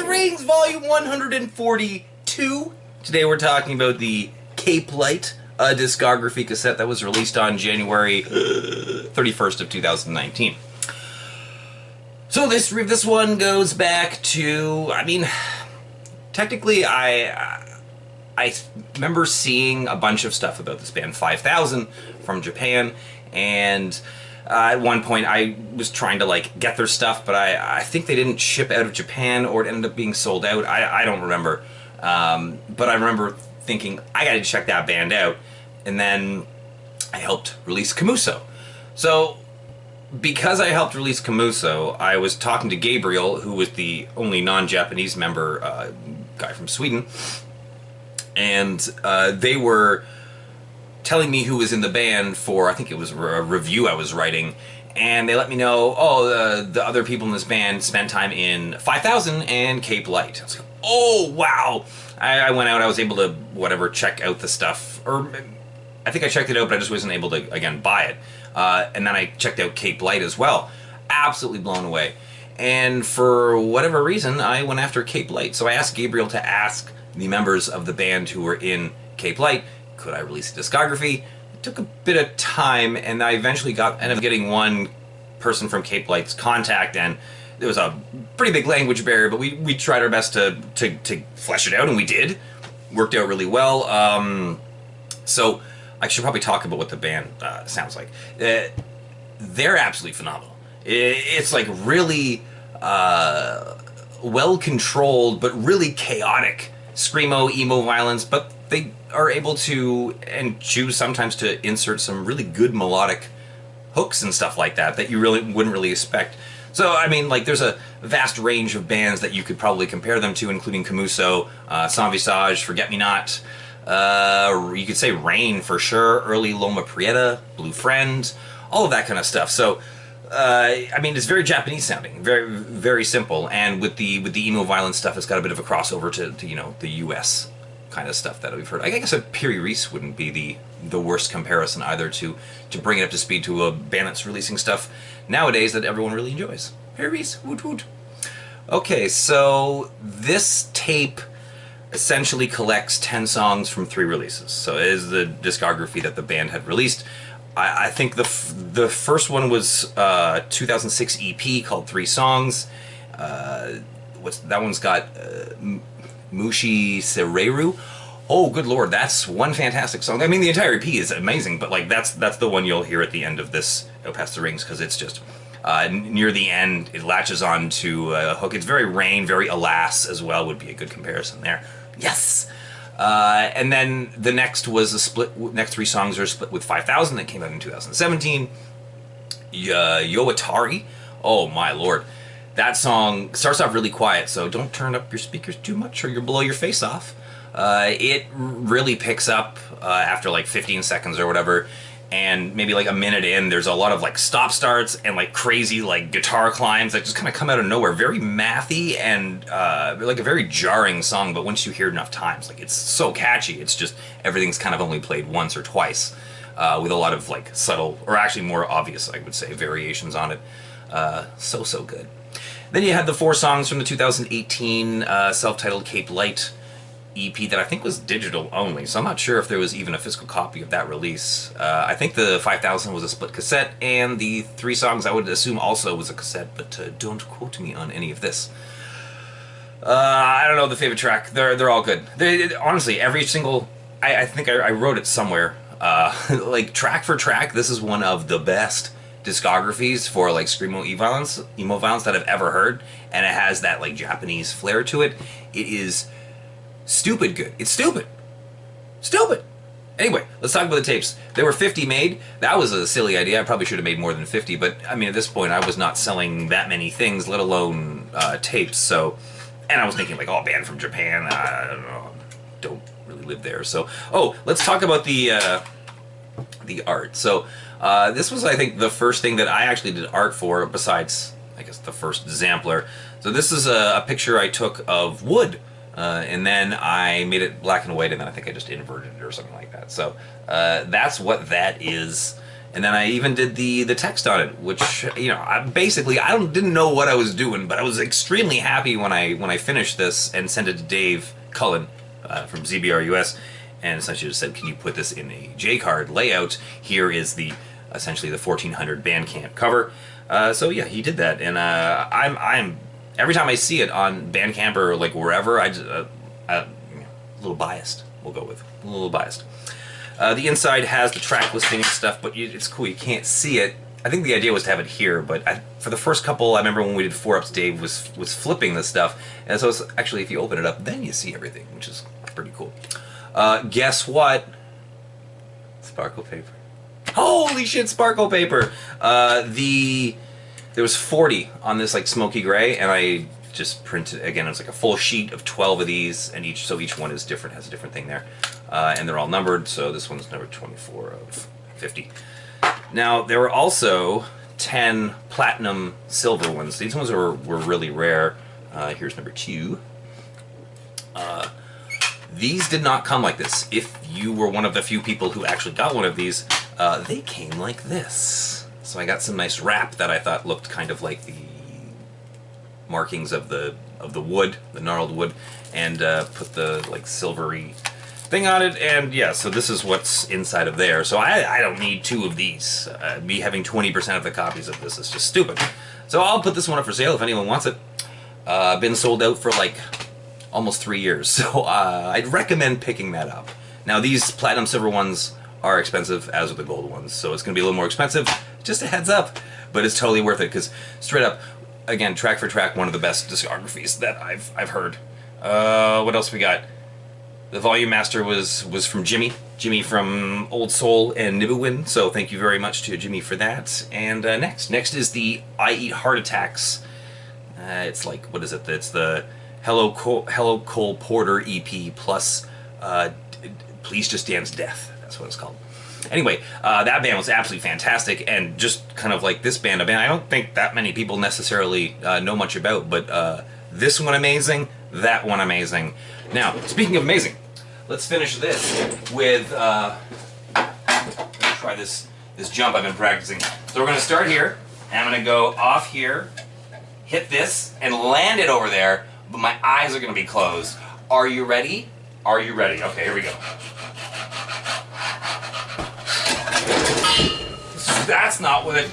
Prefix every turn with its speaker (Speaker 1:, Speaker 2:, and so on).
Speaker 1: Rings, volume 142. Today we're talking about the Cape Light, a discography cassette that was released on January 31st of 2019. So this one goes back to, I mean, technically I remember seeing a bunch of stuff about this band 5000 from Japan, and at one point I was trying to like get their stuff, but I think they didn't ship out of Japan, or it ended up being sold out. I don't remember, but I remember thinking I gotta check that band out, and then I helped release Komuso. So because I helped release Komuso, I was talking to Gabriel, who was the only non-Japanese member, guy from Sweden, and they were telling me who was in the band for, I think it was a review I was writing, and they let me know, oh, the other people in this band spent time in 5000 and Cape Light. I was like, oh, wow. I went out, I was able to, whatever, check out the stuff, or I think I checked it out, but I just wasn't able to, again, buy it. And then I checked out Cape Light as well. Absolutely blown away. And for whatever reason, I went after Cape Light. So I asked Gabriel to ask the members of the band who were in Cape Light, could I release a discography? It took a bit of time, and I eventually ended up getting one person from Cape Light's contact, and there was a pretty big language barrier, but we tried our best to flesh it out, and we did. Worked out really well. So I should probably talk about what the band sounds like. They're absolutely phenomenal. It's like really well controlled, but really chaotic screamo, emo-violence, but they are able to, and choose sometimes to insert some really good melodic hooks and stuff like that you really wouldn't really expect. So, I mean, like, there's a vast range of bands that you could probably compare them to, including Komuso, Sans Visage, Forget Me Not, you could say Rain for sure, early Loma Prieta, Blue Friend, all of that kind of stuff. So, I mean, it's very Japanese sounding, very, very simple, and with the emo-violence stuff, it's got a bit of a crossover to you know, the US kind of stuff that we've heard. I guess a Piri Reese wouldn't be the worst comparison either, to bring it up to speed to a band that's releasing stuff nowadays that everyone really enjoys. Piri Reese, woot woot. Okay, so this tape essentially collects 10 songs from 3 releases. So it is the discography that the band had released. I think the first one was 2006 EP called 3 Songs. That one's got Mushi Sereru. Oh, good lord, that's one fantastic song. I mean, the entire EP is amazing, but like that's the one you'll hear at the end of this Out Past the Rings, because it's just near the end, it latches on to a hook. It's very Rain, very Alas as well, would be a good comparison there. Yes! And then the next was a split. Next 3 songs are split with 5000 that came out in 2017. Yoatari. Oh my lord. That song starts off really quiet, so don't turn up your speakers too much or you'll blow your face off. It really picks up after like 15 seconds or whatever, and maybe like a minute in, there's a lot of like stop starts and like crazy like guitar climbs that just kind of come out of nowhere. Very mathy and like a very jarring song, but once you hear it enough times, like, it's so catchy. It's just everything's kind of only played once or twice, with a lot of like subtle, or actually more obvious, I would say, variations on it. So good. Then you had the 4 songs from the 2018 self-titled Cape Light EP that I think was digital only, so I'm not sure if there was even a physical copy of that release. I think the 5000 was a split cassette, and the 3 songs I would assume also was a cassette, but don't quote me on any of this. I don't know the favorite track. They're all good. Honestly, every single... I think I wrote it somewhere. Like, track for track, this is one of the best discographies for like screamo emo-violence that I've ever heard, and it has that like Japanese flair to it. It is stupid good. It's stupid. Anyway, let's talk about the tapes. There were 50 made. That was a silly idea. I probably should have made more than 50, but I mean, at this point I was not selling that many things, let alone tapes. So, and I was thinking like, oh, band from Japan, I don't know, don't really live there. So, oh, let's talk about the art. So this was, I think, the first thing that I actually did art for, besides, I guess, the first Zampler. So this is a picture I took of wood, and then I made it black and white, and then I think I just inverted it or something like that. So that's what that is. And then I even did the text on it, which, you know, I didn't know what I was doing, but I was extremely happy when I finished this and sent it to Dave Cullen from ZBR US, and essentially just said, can you put this in a J-card layout? Here is essentially the 1400 Bandcamp cover. So yeah, he did that, and I'm every time I see it on Bandcamp or like wherever, I'm a little biased. We'll go with a little biased. The inside has the track listing and stuff, but it's cool. You can't see it. I think the idea was to have it here, but for the first couple, I remember when we did 4-Ups, Dave was flipping this stuff, and so it's actually, if you open it up, then you see everything, which is pretty cool. Guess what? Sparkle paper. Holy shit, sparkle paper! There was 40 on this like smoky gray, and I just printed, again, it's like a full sheet of 12 of these, and each one is different, has a different thing there. And they're all numbered, so this one's number 24 of 50. Now, there were also 10 platinum silver ones. These ones were really rare. Here's number 2. These did not come like this. If you were one of the few people who actually got one of these, they came like this. So I got some nice wrap that I thought looked kind of like the markings of the wood, the gnarled wood, and put the like silvery thing on it, and yeah, so this is what's inside of there. So I don't need 2 of these. Me having 20% of the copies of this is just stupid. So I'll put this one up for sale if anyone wants it. Been sold out for like almost 3 years, so I'd recommend picking that up. Now these platinum silver ones are expensive, as are the gold ones, so it's going to be a little more expensive, just a heads up, but it's totally worth it, because straight up, again, track for track, one of the best discographies that I've heard. What else we got? The volume master was from Jimmy from Old Soul and Nibuwin, so thank you very much to Jimmy for that. And next is the I Eat Heart Attacks. It's like, what is it? It's the Hello Cole Porter EP plus Please Just Dance Death. That's what it's called. Anyway, that band was absolutely fantastic, and just kind of like this band, a band I don't think that many people necessarily know much about, but this one amazing, that one amazing. Now, speaking of amazing, let's finish this with, let's try this jump I've been practicing. So we're going to start here, and I'm going to go off here, hit this, and land it over there, but my eyes are going to be closed. Are you ready? Are you ready? Okay, here we go. That's not what it...